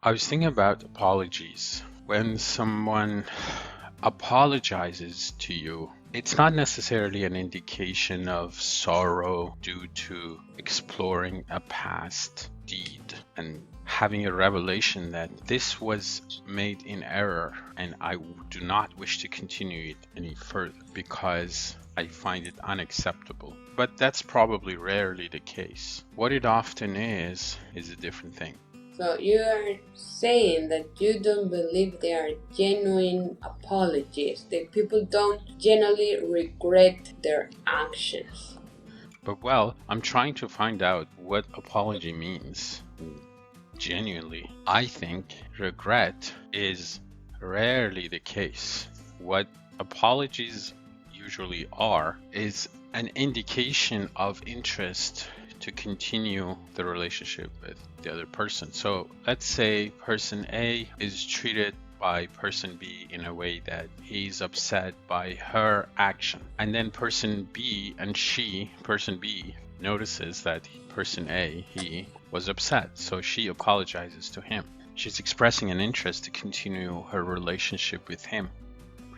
I was thinking about apologies. When someone apologizes to you, it's not necessarily an indication of sorrow due to exploring a past deed and having a revelation that this was made in error and I do not wish to continue it any further because I find it unacceptable. But that's probably rarely the case. What it often is a different thing. So you are saying that you don't believe they are genuine apologies. That people don't genuinely regret their actions. But well, I'm trying to find out what apology means. Genuinely, I think regret is rarely the case. What apologies usually are is an indication of interest to continue the relationship with the other person. So let's say person A is treated by person B in a way that he's upset by her action. And then person B and person B, notices that person A, he was upset. So she apologizes to him. She's expressing an interest to continue her relationship with him.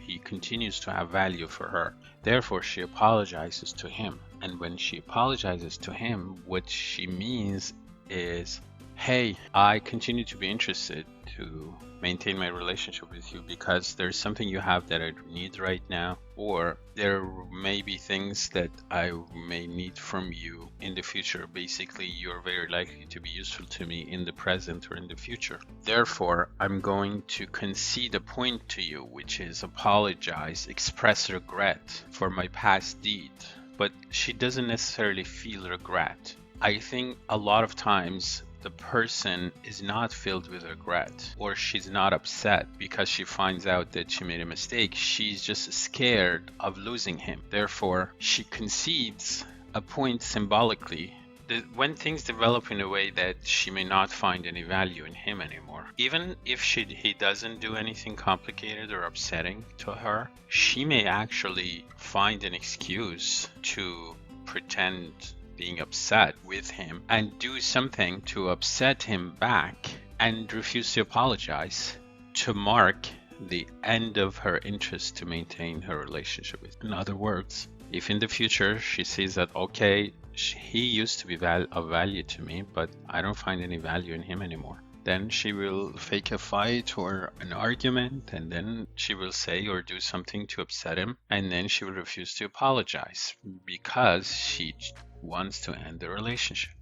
He continues to have value for her. Therefore, she apologizes to him. And when she apologizes to him, what she means is, hey, I continue to be interested to maintain my relationship with you because there's something you have that I need right now, or there may be things that I may need from you in the future. Basically, you're very likely to be useful to me in the present or in the future. Therefore, I'm going to concede a point to you, which is apologize, express regret for my past deed. But she doesn't necessarily feel regret. I think a lot of times the person is not filled with regret, or she's not upset because she finds out that she made a mistake. She's just scared of losing him. Therefore, she concedes a point symbolically that when things develop in a way that she may not find any value in him anymore, even if he doesn't do anything complicated or upsetting to her, she may actually find an excuse to pretend being upset with him and do something to upset him back and refuse to apologize to mark the end of her interest to maintain her relationship with him. In other words, if in the future she sees that, okay, he used to be of value to me, but I don't find any value in him anymore, then she will fake a fight or an argument, and then she will say or do something to upset him, and then she will refuse to apologize because she wants to end the relationship.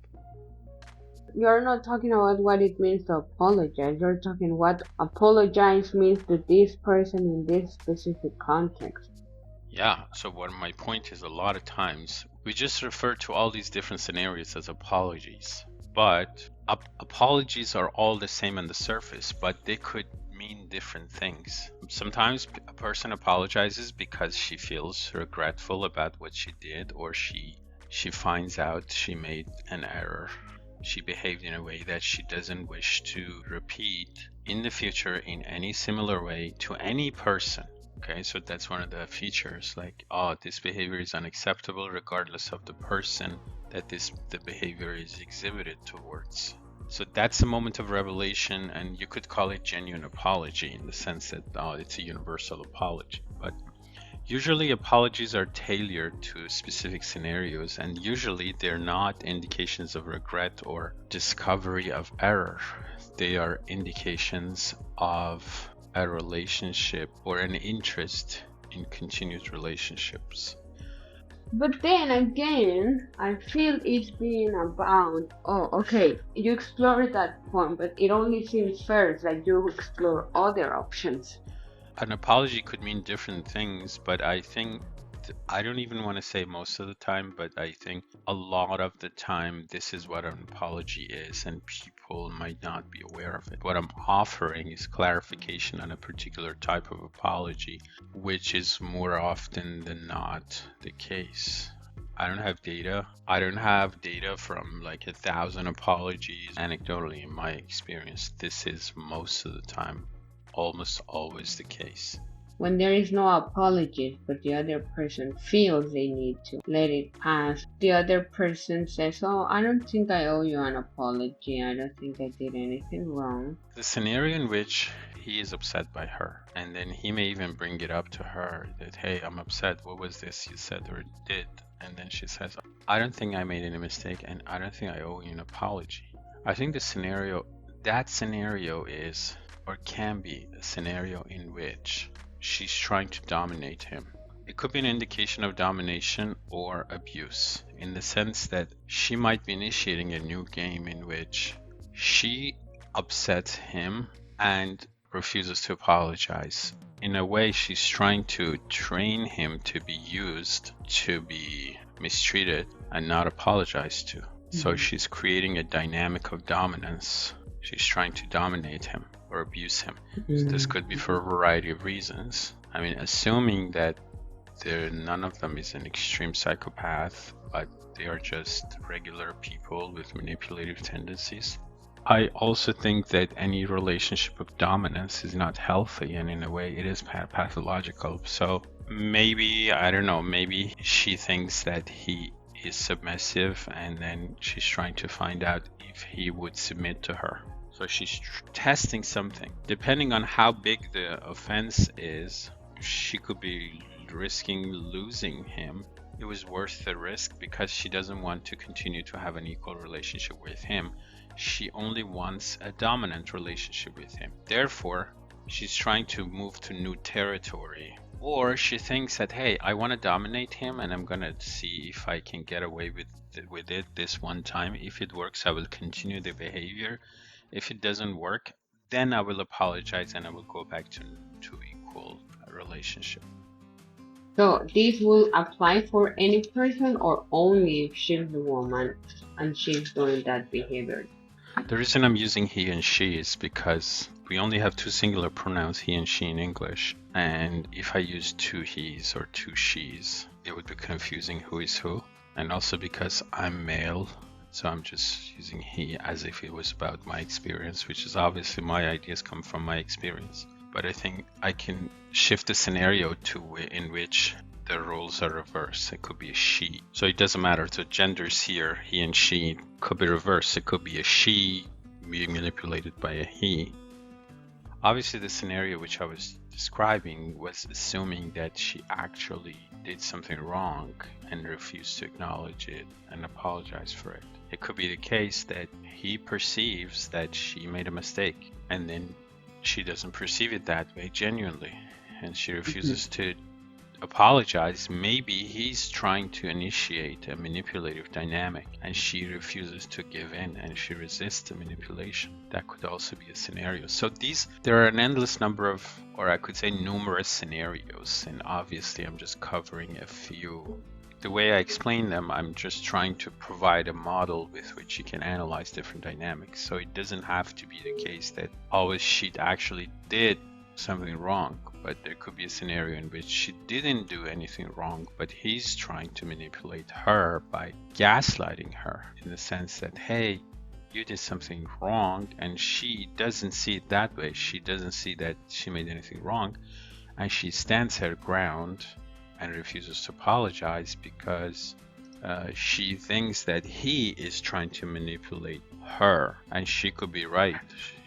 You're not talking about what it means to apologize. You're talking what apologize means to this person in this specific context. Yeah, so what my point is, a lot of times we just refer to all these different scenarios as apologies, but apologies are all the same on the surface, but they could mean different things. Sometimes a person apologizes because she feels regretful about what she did, or she finds out she made an error. She behaved in a way that she doesn't wish to repeat in the future in any similar way to any person. Okay, so that's one of the features, like, oh, this behavior is unacceptable regardless of the person that the behavior is exhibited towards. So that's a moment of revelation, and you could call it genuine apology in the sense that, oh, it's a universal apology. But usually apologies are tailored to specific scenarios, and usually they're not indications of regret or discovery of error. They are indications of a relationship or an interest in continued relationships. But then again, I feel it's being about, oh, okay, you explore that point, but it only seems fair that you explore other options. An apology could mean different things, but I think I don't even want to say most of the time, but I think a lot of the time this is what an apology is, and people might not be aware of it. What I'm offering is clarification on a particular type of apology, which is more often than not the case. I don't have data. I don't have data from like 1,000 apologies. Anecdotally, in my experience, this is most of the time almost always the case. When there is no apology, but the other person feels they need to let it pass, the other person says, "Oh, I don't think I owe you an apology. I don't think I did anything wrong." The scenario in which he is upset by her, and then he may even bring it up to her that, hey, I'm upset. What was this you said or did? And then she says, I don't think I made any mistake, and I don't think I owe you an apology. I think that scenario is or can be a scenario in which she's trying to dominate him. It could be an indication of domination or abuse, in the sense that she might be initiating a new game in which she upsets him and refuses to apologize. In a way, she's trying to train him to be used, to be mistreated, and not apologize to. So she's creating a dynamic of dominance. She's trying to dominate him or abuse him. So this could be for a variety of reasons. I mean, assuming that none of them is an extreme psychopath, but they are just regular people with manipulative tendencies. I also think that any relationship of dominance is not healthy, and in a way it is pathological. So maybe, I don't know, maybe she thinks that he is submissive, and then she's trying to find out if he would submit to her. So she's testing something. Depending on how big the offense is, she could be risking losing him. It was worth the risk because she doesn't want to continue to have an equal relationship with him. She only wants a dominant relationship with him. Therefore, she's trying to move to new territory. Or she thinks that, hey, I want to dominate him, and I'm going to see if I can get away with it this one time. If it works, I will continue the behavior. If it doesn't work, then I will apologize and I will go back to equal relationship. So this will apply for any person, or only if she's the woman and she's doing that behavior? The reason I'm using he and she is because we only have two singular pronouns, he and she, in English. And if I use two he's or two she's, it would be confusing who is who. And also because I'm male, so I'm just using he as if it was about my experience, which is obviously my ideas come from my experience. But I think I can shift the scenario to in which the roles are reversed. It could be a she. So it doesn't matter. The genders here, he and she, could be reversed. It could be a she being manipulated by a he. Obviously, the scenario which I was describing was assuming that she actually did something wrong and refused to acknowledge it and apologize for it. It could be the case that he perceives that she made a mistake, and then she doesn't perceive it that way genuinely, and she refuses to apologize. Maybe he's trying to initiate a manipulative dynamic and she refuses to give in and she resists the manipulation. That could also be a scenario. So there are an endless number of, or I could say numerous scenarios, and obviously I'm just covering a few. The way I explain them, I'm just trying to provide a model with which you can analyze different dynamics. So it doesn't have to be the case that always she actually did something wrong, but there could be a scenario in which she didn't do anything wrong, but he's trying to manipulate her by gaslighting her, in the sense that, hey, you did something wrong, and she doesn't see it that way. She doesn't see that she made anything wrong, and she stands her ground and refuses to apologize because she thinks that he is trying to manipulate her, and she could be right.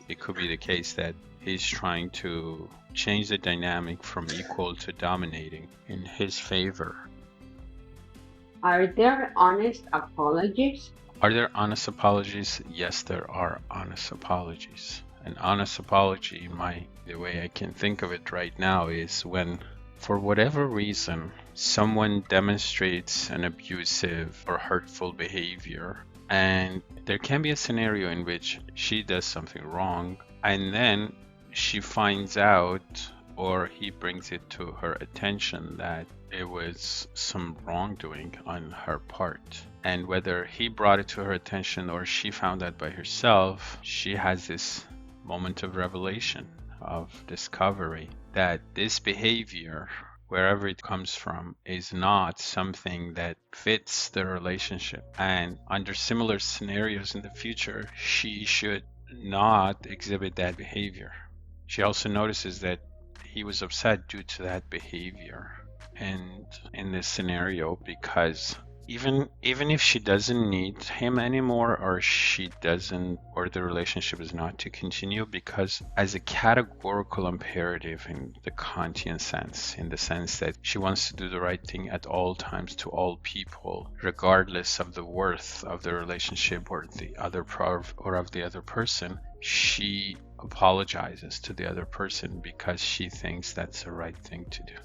It could be the case that he's trying to change the dynamic from equal to dominating in his favor. Are there honest apologies? Are there honest apologies? Yes, there are honest apologies. An honest apology, the way I can think of it right now, is when, for whatever reason, someone demonstrates an abusive or hurtful behavior, and there can be a scenario in which she does something wrong, and then she finds out, or he brings it to her attention, that it was some wrongdoing on her part. And whether he brought it to her attention or she found out by herself, she has this moment of revelation, of discovery, that this behavior, wherever it comes from, is not something that fits the relationship. And under similar scenarios in the future, she should not exhibit that behavior. She also notices that he was upset due to that behavior. And in this scenario, because even if she doesn't need him anymore, or she doesn't, or the relationship is not to continue, because as a categorical imperative in the Kantian sense, in the sense that she wants to do the right thing at all times to all people, regardless of the worth of the relationship or the other or of the other person, she apologizes to the other person because she thinks that's the right thing to do.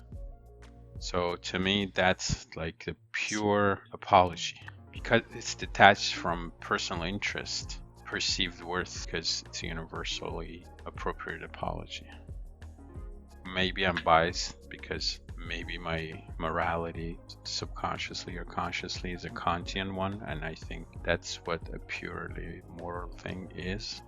So to me, that's like a pure apology because it's detached from personal interest, perceived worth, because it's a universally appropriate apology. Maybe I'm biased because maybe my morality, subconsciously or consciously, is a Kantian one, and I think that's what a purely moral thing is.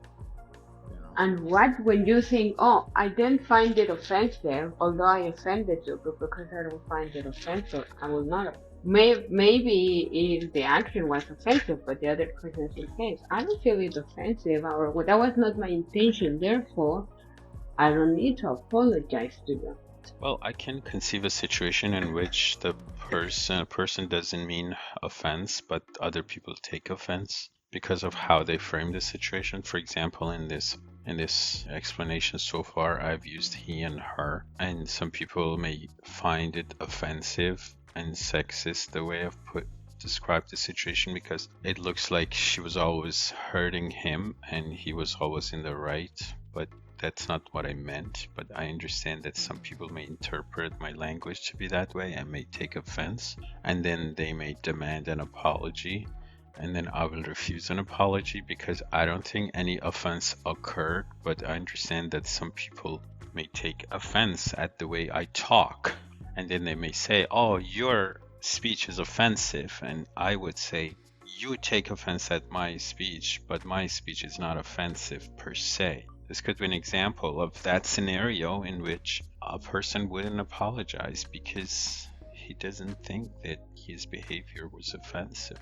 And what when you think, oh, I didn't find it offensive, although I offended you, but because I don't find it offensive, I will not. Maybe if the action was offensive, but the other person says, hey, I don't feel it offensive, or well, that was not my intention, therefore, I don't need to apologize to you. Well, I can conceive a situation in which the person doesn't mean offense, but other people take offense because of how they frame the situation. For example, in this explanation so far, I've used he and her, and some people may find it offensive and sexist the way I've described the situation, because it looks like she was always hurting him and he was always in the right, but that's not what I meant. But I understand that some people may interpret my language to be that way and may take offense, and then they may demand an apology, and then I will refuse an apology because I don't think any offense occurred. But I understand that some people may take offense at the way I talk, and then they may say, oh, your speech is offensive, and I would say, you take offense at my speech, but my speech is not offensive per se. This could be an example of that scenario in which a person wouldn't apologize because he doesn't think that his behavior was offensive.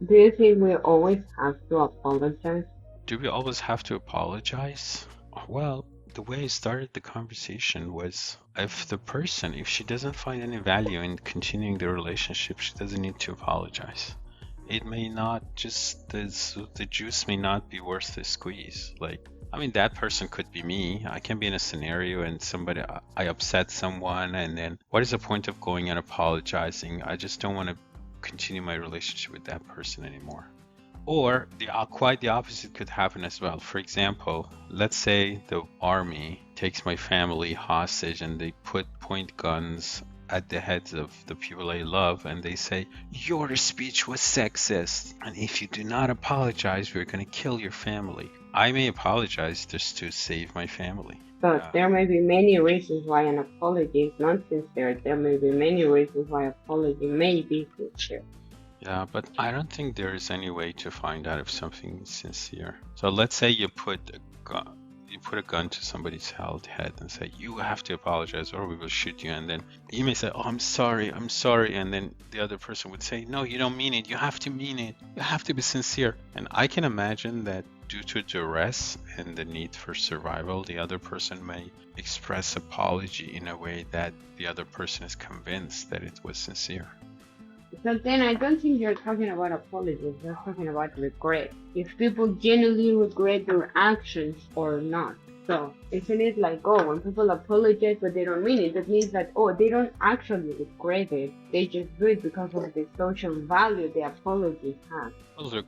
Do you think we always have to apologize? Do we always have to apologize? Well, the way I started the conversation was, if she doesn't find any value in continuing the relationship, she doesn't need to apologize. It may not the juice may not be worth the squeeze. That person could be me. I can be in a scenario and I upset someone, and then what is the point of going and apologizing? I just don't want to continue my relationship with that person anymore. Or quite the opposite could happen as well. For example, let's say the army takes my family hostage and they point guns at the heads of the people I love, and they say, your speech was sexist, and if you do not apologize, we're going to kill your family. I may apologize just to save my family. But there may be many reasons why an apology is not sincere. There may be many reasons why apology may be sincere. Yeah, but I don't think there is any way to find out if something is sincere. So let's say you put a gun to somebody's head and say, you have to apologize or we will shoot you. And then you may say, oh, I'm sorry. And then the other person would say, no, you don't mean it. You have to mean it. You have to be sincere. And I can imagine that due to duress and the need for survival, the other person may express apology in a way that the other person is convinced that it was sincere. So then I don't think you're talking about apologies, you're talking about regret. If people genuinely regret their actions or not. So isn't it like, oh, when people apologize but they don't mean it, that means that, oh, they don't actually regret it. They just do it because of the social value the apology has. Well,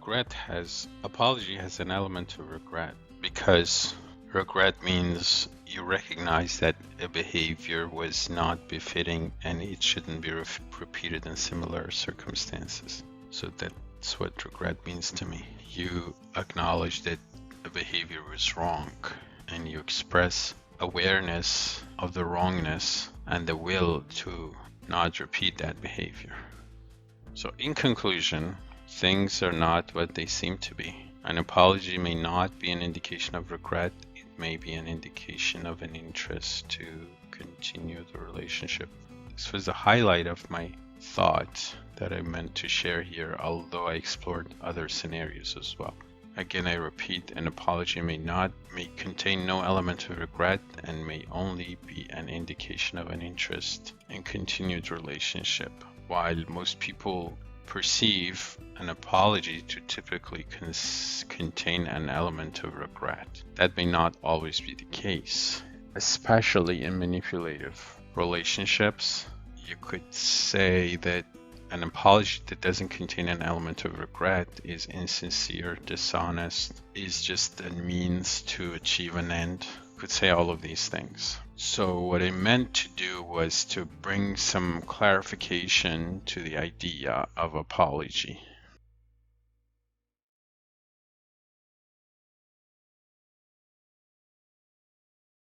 apology has an element of regret, because regret means you recognize that a behavior was not befitting and it shouldn't be repeated in similar circumstances. So that's what regret means to me. You acknowledge that a behavior was wrong and you express awareness of the wrongness and the will to not repeat that behavior. So in conclusion, things are not what they seem to be. An apology may not be an indication of regret. It may be an indication of an interest to continue the relationship. This was the highlight of my thought that I meant to share here, although I explored other scenarios as well. Again, I repeat, an apology may contain no element of regret and may only be an indication of an interest in continued relationship. While most people perceive an apology to typically contain an element of regret, that may not always be the case, especially in manipulative relationships. You could say that an apology that doesn't contain an element of regret is insincere, dishonest, is just a means to achieve an end. You could say all of these things. So what I meant to do was to bring some clarification to the idea of apology.